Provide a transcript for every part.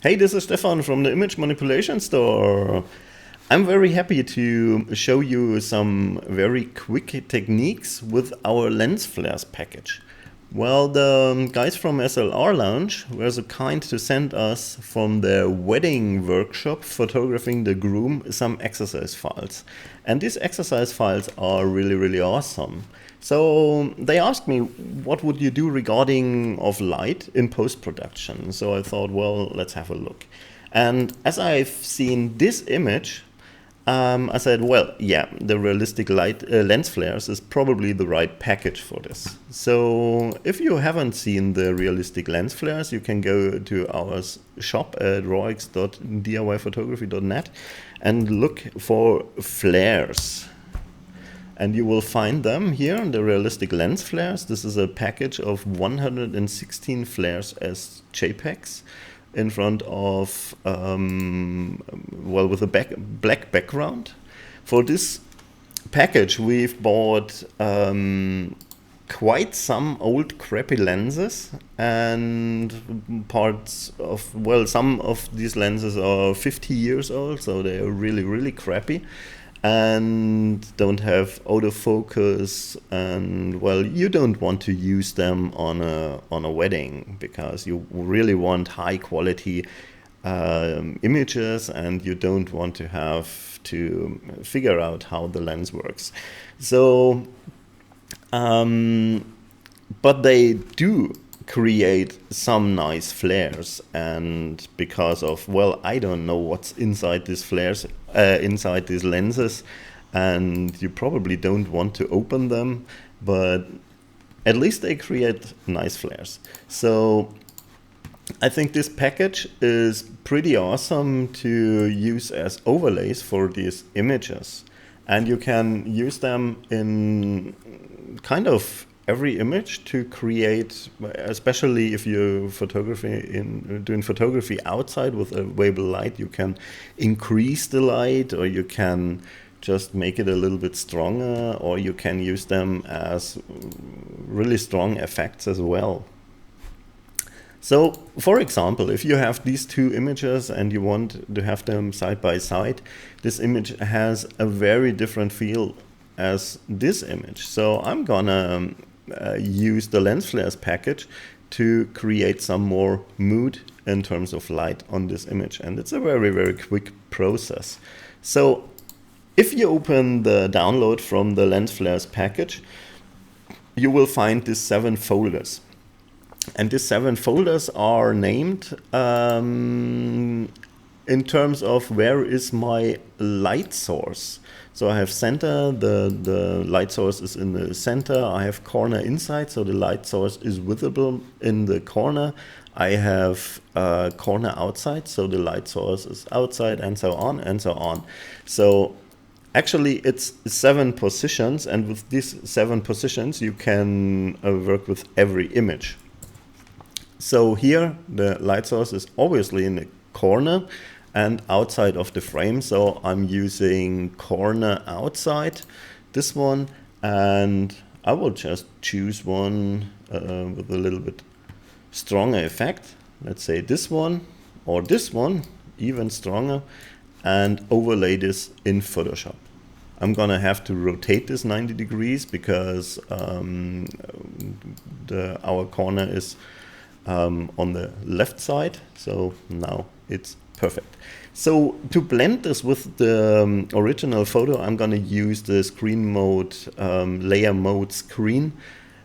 Hey, this is Stefan from the Image Manipulation Store. I'm very happy to show you some very quick techniques with our lens flares package. Well, the guys from SLR Lounge were so kind to send us from their wedding workshop photographing the groom some exercise files. And these exercise files are really awesome. So they asked me, what would you do regarding of light in post-production? So I thought, well, let's have a look. And as I've seen this image, I said, well, yeah, the realistic light lens flares is probably the right package for this. So if you haven't seen the realistic lens flares, you can go to our shop at roix.diyphotography.net and look for flares. And you will find them here, the realistic lens flares. This is a package of 116 flares as JPEGs in front of, well, with a black background. For this package, we've bought quite some old crappy lenses, and parts of, well, some of these lenses are 50 years old, so they are really crappy and don't have autofocus, and well, you don't want to use them on a wedding because you really want high quality images, and you don't want to have to figure out how the lens works. So but they do create some nice flares, and because of, well, I don't know what's inside these flares, inside these lenses, and you probably don't want to open them, but at least they create nice flares. So I think this package is pretty awesome to use as overlays for these images, and you can use them in kind of every image to create, especially if you're doing photography outside with available light, you can increase the light, or you can just make it a little bit stronger, or you can use them as really strong effects as well. So, for example, if you have these two images and you want to have them side by side, this image has a very different feel as this image. So I'm gonna use the lens flares package to create some more mood in terms of light on this image, and it's a very quick process. So if you open the download from the lens flares package, you will find these 7 folders, and these 7 folders are named in terms of where is my light source. So I have center, the light source is in the center. I have corner inside, so the light source is visible in the corner. I have corner outside, so the light source is outside, and so on and so on. So actually it's 7 positions, and with these 7 positions you can work with every image. So here the light source is obviously in the corner and outside of the frame, so I'm using corner outside, this one, and I will just choose one with a little bit stronger effect. Let's say this one, or this one, even stronger, and overlay this in Photoshop. I'm gonna have to rotate this 90 degrees because our corner is on the left side, so now it's perfect. So to blend this with the original photo, I'm gonna use the screen mode, layer mode screen.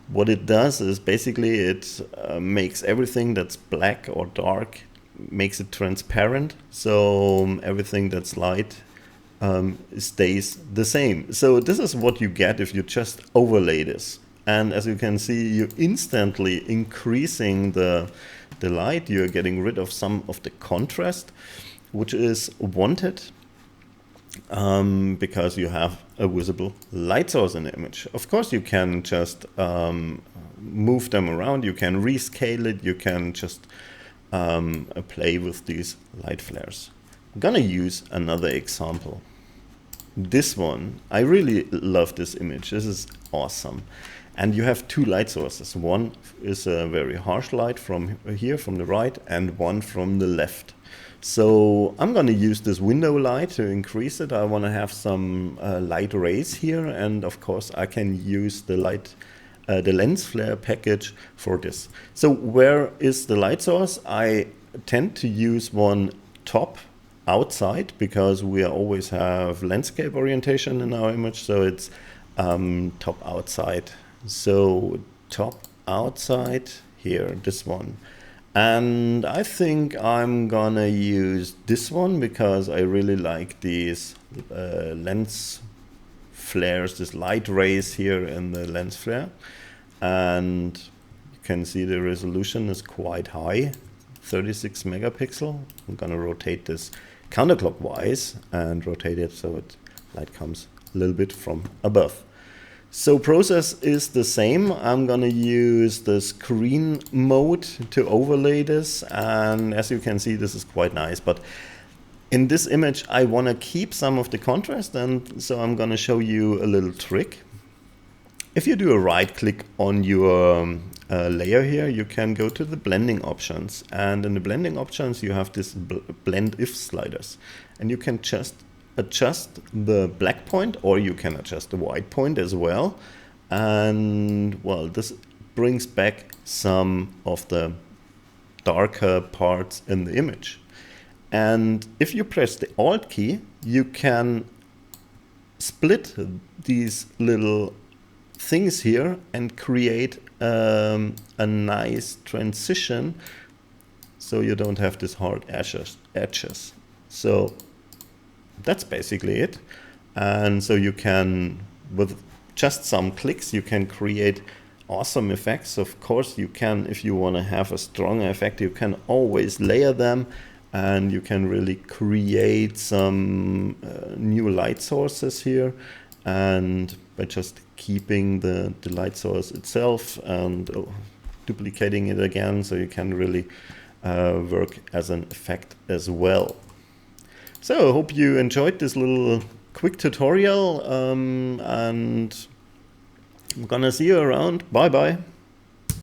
What it does is basically it makes everything that's black or dark, makes it transparent, so everything that's light stays the same. So this is what you get if you just overlay this. And as you can see, you're instantly increasing the light. You're getting rid of some of the contrast, which is wanted because you have a visible light source in the image. Of course, you can just move them around. You can rescale it. You can just play with these light flares. I'm gonna use another example. This one, I really love this image. This is awesome. And you have two light sources. One is a very harsh light from here, from the right, and one from the left. So I'm going to use this window light to increase it. I want to have some light rays here, and of course I can use the lens flare package for this. So where is the light source? I tend to use one top outside, because we always have landscape orientation in our image, so it's top outside. So top outside here, this one. And I think I'm gonna use this one because I really like these lens flares, this light rays here in the lens flare. And you can see the resolution is quite high, 36 megapixel. I'm gonna rotate this counterclockwise and rotate it so light comes a little bit from above. So process is the same. I'm gonna use the screen mode to overlay this, and as you can see, this is quite nice. But in this image I want to keep some of the contrast, and so I'm gonna show you a little trick. If you do a right click on your layer here, you can go to the blending options, and in the blending options you have this blend if sliders, and you can just adjust the black point, or you can adjust the white point as well. And well, this brings back some of the darker parts in the image. And if you press the Alt key, you can split these little things here and create a nice transition, so you don't have this hard edges. So that's basically it. And so you can, with just some clicks, you can create awesome effects. Of course you can, if you want to have a strong effect, you can always layer them, and you can really create some new light sources here, and by just keeping the light source itself and duplicating it again, so you can really work as an effect as well. So I hope you enjoyed this little quick tutorial, and I'm gonna see you around. Bye bye.